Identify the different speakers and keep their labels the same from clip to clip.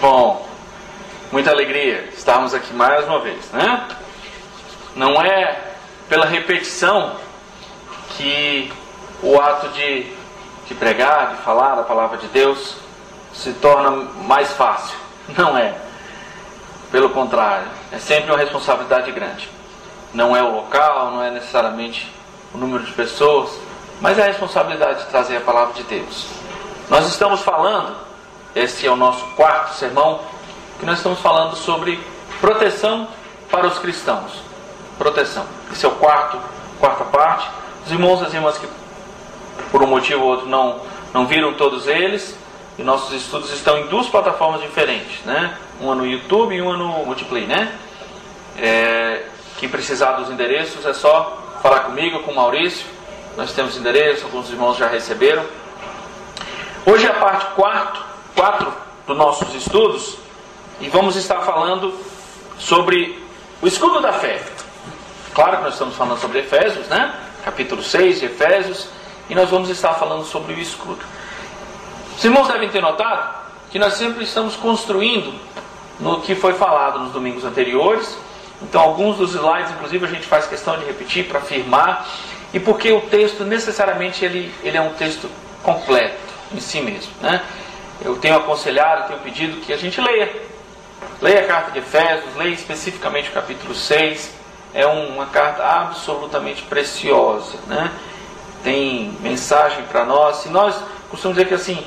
Speaker 1: Bom, muita alegria estarmos aqui mais uma vez, né? Não é pela repetição que o ato de pregar, de falar a palavra de Deus se torna mais fácil. Não é. Pelo contrário, é sempre uma responsabilidade grande. Não é o local, não é necessariamente o número de pessoas, mas é a responsabilidade de trazer a palavra de Deus. Nós estamos falando, esse é o nosso quarto sermão, que nós estamos falando sobre proteção para os cristãos. Proteção. Esse é o quarta parte. Os irmãos e as irmãs que por um motivo ou outro não viram todos eles, e nossos estudos estão em duas plataformas diferentes, né? Uma no YouTube e uma no Multiplay, né? Quem precisar dos endereços é só falar comigo, com o Maurício. Nós temos endereço, alguns irmãos já receberam. Hoje é a parte 4 dos nossos estudos, e vamos estar falando sobre o escudo da fé. Claro que nós estamos falando sobre Efésios, né? Capítulo 6 de Efésios, e nós vamos estar falando sobre o escudo. Os irmãos devem ter notado que nós sempre estamos construindo no que foi falado nos domingos anteriores. Então alguns dos slides, inclusive, a gente faz questão de repetir para afirmar, e porque o texto necessariamente ele é um texto completo em si mesmo, né? Eu tenho aconselhado, tenho pedido que a gente leia a carta de Efésios, leia especificamente o capítulo 6. É uma carta absolutamente preciosa, né? Tem mensagem para nós. Nós costumamos dizer que assim,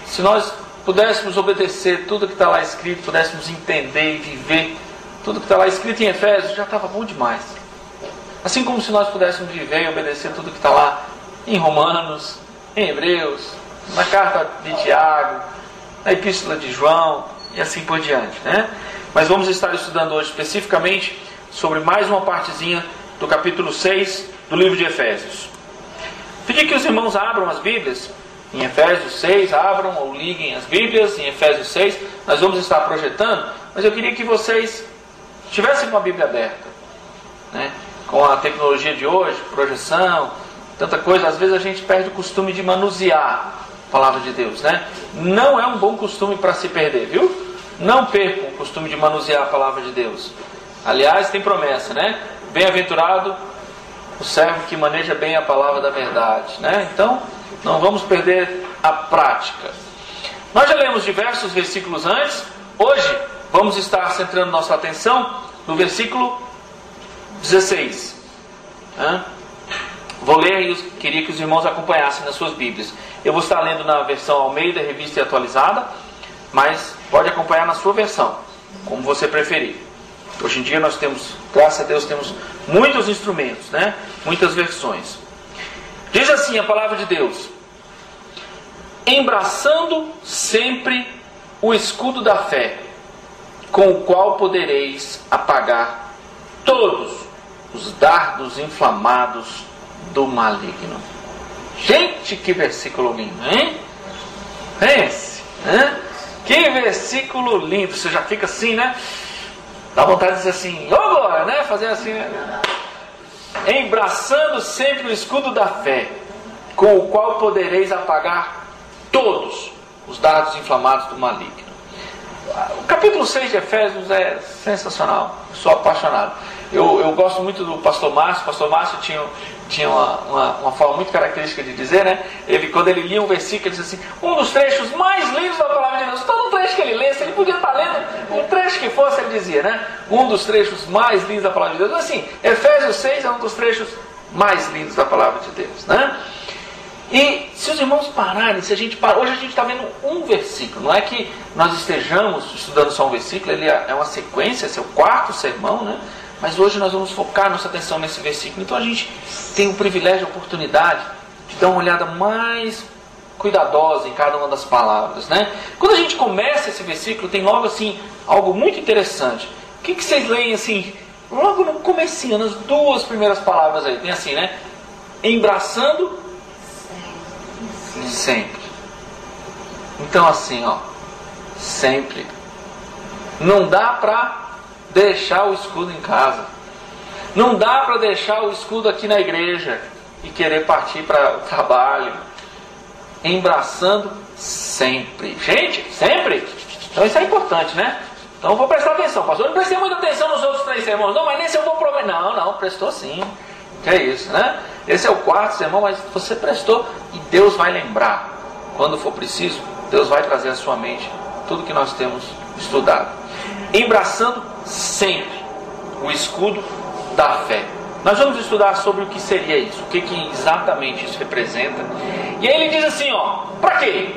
Speaker 1: se nós pudéssemos obedecer tudo que está lá escrito, pudéssemos entender e viver tudo que está lá escrito em Efésios, já estava bom demais. Assim como se nós pudéssemos viver e obedecer tudo que está lá em Romanos, em Hebreus, na carta de Tiago, na epístola de João e assim por diante, né? Mas vamos estar estudando hoje especificamente sobre mais uma partezinha do capítulo 6 do livro de Efésios. Pedi que os irmãos abram as Bíblias em Efésios 6, abram ou liguem as Bíblias em Efésios 6. Nós vamos estar projetando, mas eu queria que vocês tivessem com a Bíblia aberta, né? Com a tecnologia de hoje, projeção, tanta coisa, às vezes a gente perde o costume de manusear a palavra de Deus, né? Não é um bom costume para se perder, viu? Não percam o costume de manusear a palavra de Deus. Aliás, tem promessa, né? Bem-aventurado o servo que maneja bem a palavra da verdade, né? Então, não vamos perder a prática. Nós já lemos diversos versículos antes. Hoje, vamos estar centrando nossa atenção no versículo 16. Vou ler e queria que os irmãos acompanhassem nas suas Bíblias. Eu vou estar lendo na versão Almeida, Revista e Atualizada, mas pode acompanhar na sua versão, como você preferir. Hoje em dia nós temos, graças a Deus, temos muitos instrumentos, né? Muitas versões. Diz assim a palavra de Deus: embraçando sempre o escudo da fé, com o qual podereis apagar todos os dardos inflamados do maligno. Gente, que versículo lindo, hein? Pense, né? Que versículo lindo. Você já fica assim, né? Dá vontade de dizer assim, ô glória, né? Fazer assim, né? Embraçando sempre o escudo da fé, com o qual podereis apagar todos os dardos inflamados do maligno. O capítulo 6 de Efésios é sensacional. Eu sou apaixonado. Eu gosto muito do pastor Márcio. O pastor Márcio tinha uma forma muito característica de dizer, né? Quando ele lia um versículo, ele dizia assim, um dos trechos mais lindos da palavra de Deus. Todo trecho que ele lesse, ele podia estar lendo um trecho que fosse, ele dizia, né? Um dos trechos mais lindos da palavra de Deus. Assim, Efésios 6 é um dos trechos mais lindos da palavra de Deus, né? E se os irmãos pararem, hoje a gente está vendo um versículo. Não é que nós estejamos estudando só um versículo, ele é uma sequência, esse é o quarto sermão, né? Mas hoje nós vamos focar nossa atenção nesse versículo. Então a gente tem o privilégio, a oportunidade de dar uma olhada mais cuidadosa em cada uma das palavras, né? Quando a gente começa esse versículo, tem logo assim algo muito interessante. O que vocês leem assim, logo no comecinho, nas duas primeiras palavras aí? Tem assim, né? Embraçando sempre. Então assim, ó, sempre. Não dá para deixar o escudo em casa. Não dá para deixar o escudo aqui na igreja e querer partir para o trabalho. Embraçando sempre. Gente, sempre. Então isso é importante, né? Então eu vou prestar atenção. Pastor, eu não prestei muita atenção nos outros 3 sermões. Não, mas nesse eu vou provar. Não, prestou sim. Que é isso, né? Esse é o 4º sermão, mas você prestou e Deus vai lembrar. Quando for preciso, Deus vai trazer à sua mente tudo que nós temos estudado. Embraçando sempre o escudo da fé. Nós vamos estudar sobre o que seria isso, o que exatamente isso representa. E aí ele diz assim, para quê?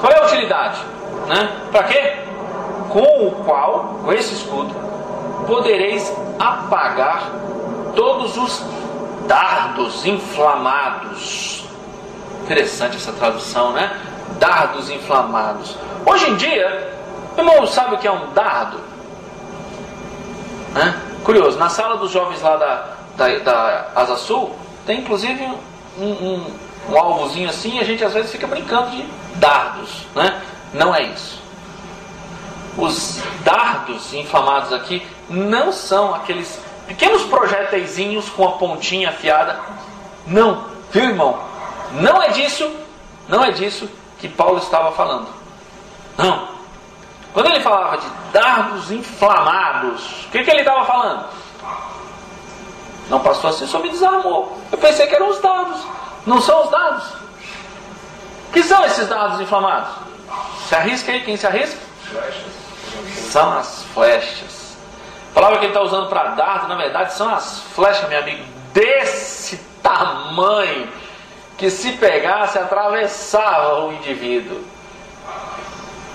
Speaker 1: Qual é a utilidade? Né? Para quê? Com esse escudo, podereis apagar todos os dardos inflamados. Interessante essa tradução, né? Dardos inflamados. Hoje em dia, o irmão sabe o que é um dardo? Né? Curioso, na sala dos jovens lá da Asa Sul, tem inclusive um alvozinho assim, e a gente às vezes fica brincando de dardos, né? Não é isso. Os dardos inflamados aqui não são aqueles pequenos projéteis com a pontinha afiada. Não, viu, irmão? Não é disso que Paulo estava falando. Não. Quando ele falava de dardos inflamados, o que ele estava falando? Não, pastor, assim só me desarmou. Eu pensei que eram os dardos. Não são os dardos. O que são esses dardos inflamados? Se arrisca aí, quem se arrisca?
Speaker 2: Flechas.
Speaker 1: São as flechas. A palavra que ele está usando para dardo, na verdade, são as flechas, meu amigo, desse tamanho, que se pegasse, atravessava o indivíduo.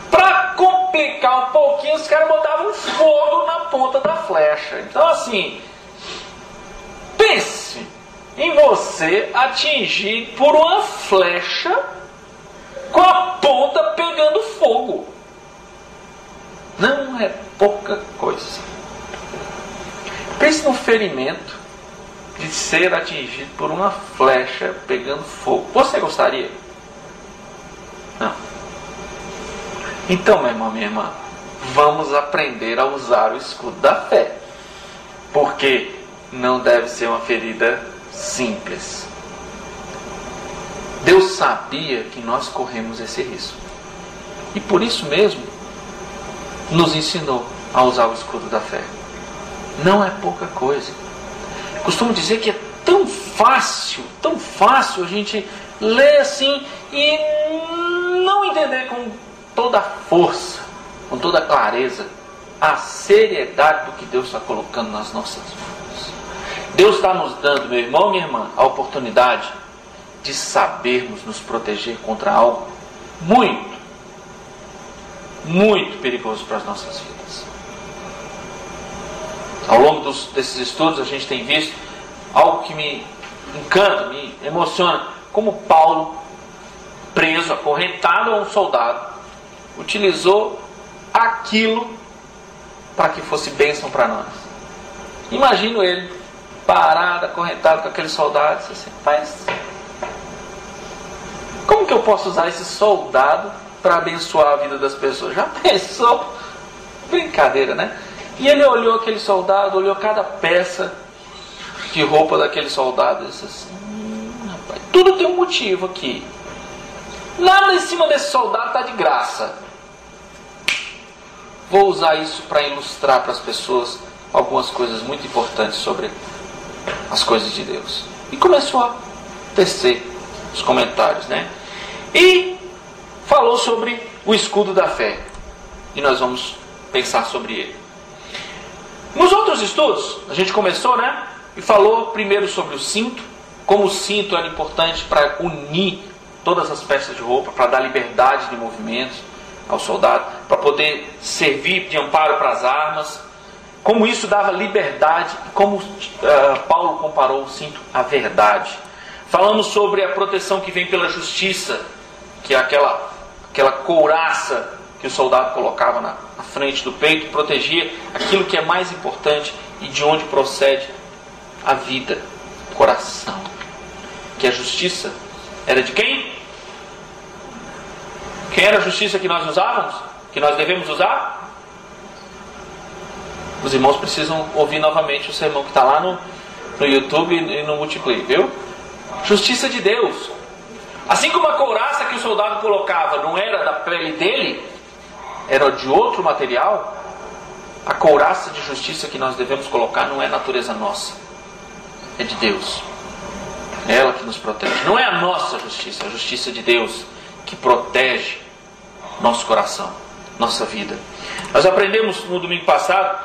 Speaker 1: Para complicar um pouquinho, os caras botavam fogo na ponta da flecha. Então assim, pense em você atingir por uma flecha com a ponta pegando fogo. Não é pouca coisa. Pense no ferimento de ser atingido por uma flecha pegando fogo. Você gostaria? Não. Então, meu irmão, minha irmã, vamos aprender a usar o escudo da fé. Porque não deve ser uma ferida simples. Deus sabia que nós corremos esse risco. E por isso mesmo, nos ensinou a usar o escudo da fé. Não é pouca coisa. Costumo dizer que é tão fácil a gente ler assim e não entender com toda a força, com toda a clareza, a seriedade do que Deus está colocando nas nossas mãos. Deus está nos dando, meu irmão, minha irmã, a oportunidade de sabermos nos proteger contra algo muito perigoso para as nossas vidas. Ao longo desses estudos a gente tem visto algo que me encanta, me emociona, como Paulo, preso, acorrentado a um soldado, utilizou aquilo para que fosse bênção para nós. Imagino ele parado, acorrentado com aquele soldado, assim, mas como que eu posso usar esse soldado para abençoar a vida das pessoas? Já pensou? Brincadeira, né? E ele olhou aquele soldado, olhou cada peça de roupa daquele soldado e disse assim, rapaz, tudo tem um motivo aqui. Nada em cima desse soldado está de graça. Vou usar isso para ilustrar para as pessoas algumas coisas muito importantes sobre as coisas de Deus. E começou a tecer os comentários, né? E falou sobre o escudo da fé. E nós vamos pensar sobre ele. Nos outros estudos, a gente começou, né? E falou primeiro sobre o cinto, como o cinto era importante para unir todas as peças de roupa, para dar liberdade de movimentos ao soldado, para poder servir de amparo para as armas, como isso dava liberdade, como Paulo comparou o cinto à verdade. Falamos sobre a proteção que vem pela justiça, que é aquela couraça que o soldado colocava na frente do peito, protegia aquilo que é mais importante e de onde procede a vida, o coração. Que a justiça era de quem? Quem era a justiça que nós usávamos? Que nós devemos usar? Os irmãos precisam ouvir novamente o sermão que está lá no YouTube e no Multiplay, viu? Justiça de Deus. Assim como a couraça que o soldado colocava não era da pele dele, era de outro material, a couraça de justiça que nós devemos colocar não é natureza nossa, é de Deus. É ela que nos protege. Não é a nossa justiça, é a justiça de Deus que protege nosso coração, nossa vida. Nós aprendemos no domingo passado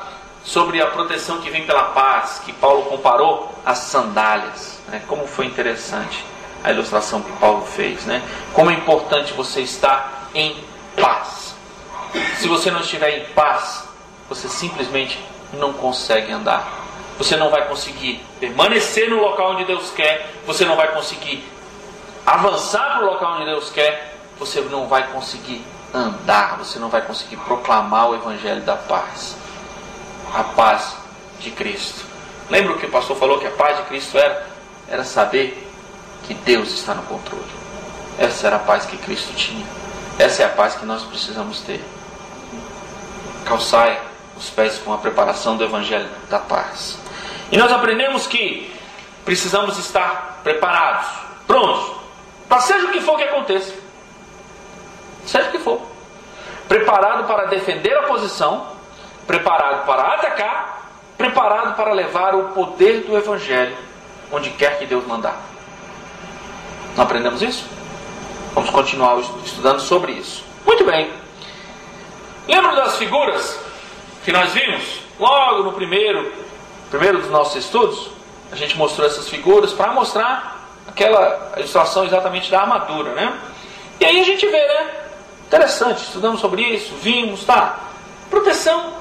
Speaker 1: sobre a proteção que vem pela paz, que Paulo comparou às sandálias, né? Como foi interessante a ilustração que Paulo fez, né? Como é importante você estar em paz. Se você não estiver em paz, você simplesmente não consegue andar. Você não vai conseguir permanecer no local onde Deus quer. Você não vai conseguir avançar para o local onde Deus quer. Você não vai conseguir andar. Você não vai conseguir proclamar o Evangelho da paz. A paz de Cristo. Lembra o que o pastor falou que a paz de Cristo era saber que Deus está no controle. Essa era a paz que Cristo tinha. Essa é a paz que nós precisamos ter. Calçai os pés com a preparação do Evangelho da paz. E nós aprendemos que precisamos estar preparados, prontos, para seja o que for que aconteça. Seja o que for. Preparado para defender a posição, preparado para atacar, preparado para levar o poder do Evangelho onde quer que Deus mandar. Não aprendemos isso? Vamos continuar estudando sobre isso. Muito bem. Lembram das figuras que nós vimos? Logo no primeiro dos nossos estudos, a gente mostrou essas figuras para mostrar aquela ilustração exatamente da armadura, né? E aí a gente vê, né? Interessante, estudamos sobre isso, vimos, tá? Proteção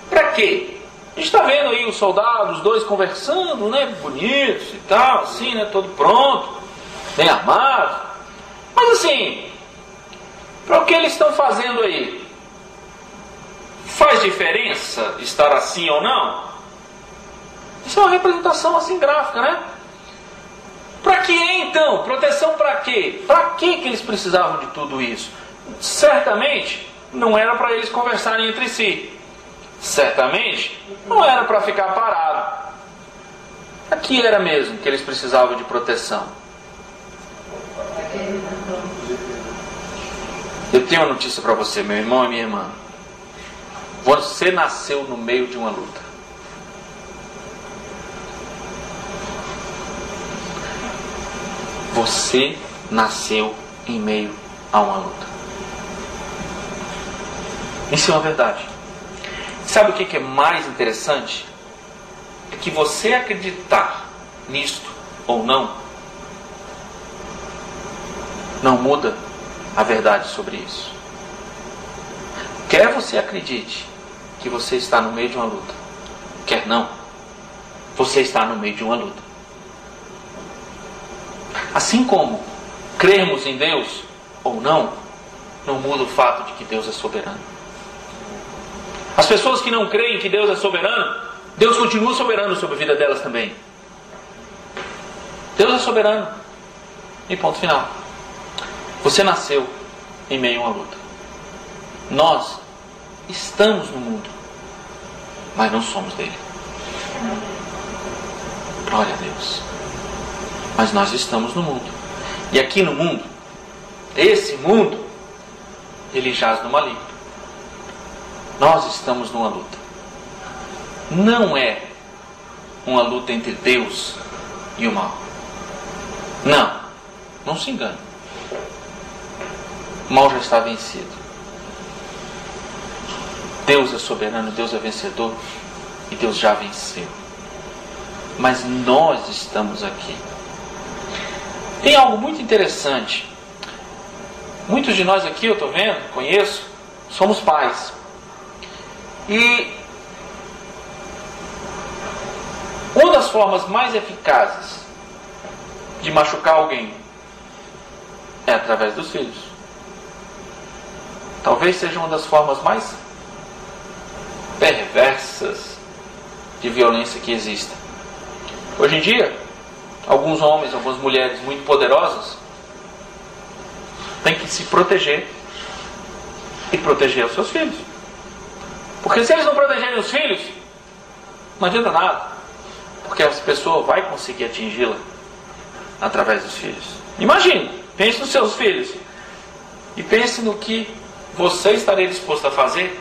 Speaker 1: para quê? A gente está vendo aí os soldados, os dois conversando, né? Bonitos e tal, assim, né? Todo pronto, bem armado. Mas assim, para o que eles estão fazendo aí? Faz diferença estar assim ou não? Isso é uma representação assim gráfica, né? Para que então? Proteção para quê? Para que eles precisavam de tudo isso? Certamente não era para eles conversarem entre si. Certamente não era para ficar parado. Aqui era mesmo que eles precisavam de proteção. Eu tenho uma notícia para você, meu irmão e minha irmã. Você nasceu no meio de uma luta. Você nasceu em meio a uma luta. Isso é uma verdade. Sabe o que é mais interessante? É que você acreditar nisto ou não muda a verdade sobre isso. Quer você acredite que você está no meio de uma luta, quer não, você está no meio de uma luta. Assim como crermos em Deus ou não muda o fato de que Deus é soberano. As pessoas que não creem que Deus é soberano, Deus continua soberano sobre a vida delas também. Deus é soberano. E ponto final. Você nasceu em meio a uma luta. Nós estamos no mundo, mas não somos dele. Glória a Deus. Mas nós estamos no mundo. E aqui no mundo, esse mundo, ele jaz no maligno. Nós estamos numa luta. Não é uma luta entre Deus e o mal. Não se engane. O mal já está vencido. Deus é soberano, Deus é vencedor e Deus já venceu. Mas nós estamos aqui. Tem algo muito interessante. Muitos de nós aqui, eu estou vendo, conheço, somos pais. E uma das formas mais eficazes de machucar alguém é através dos filhos. Talvez seja uma das formas mais perversas de violência que exista. Hoje em dia, alguns homens, algumas mulheres muito poderosas têm que se proteger e proteger os seus filhos. Porque se eles não protegerem os filhos, não adianta nada. Porque essa pessoa vai conseguir atingi-la através dos filhos. Imagine, pense nos seus filhos e pense no que você estaria disposto a fazer?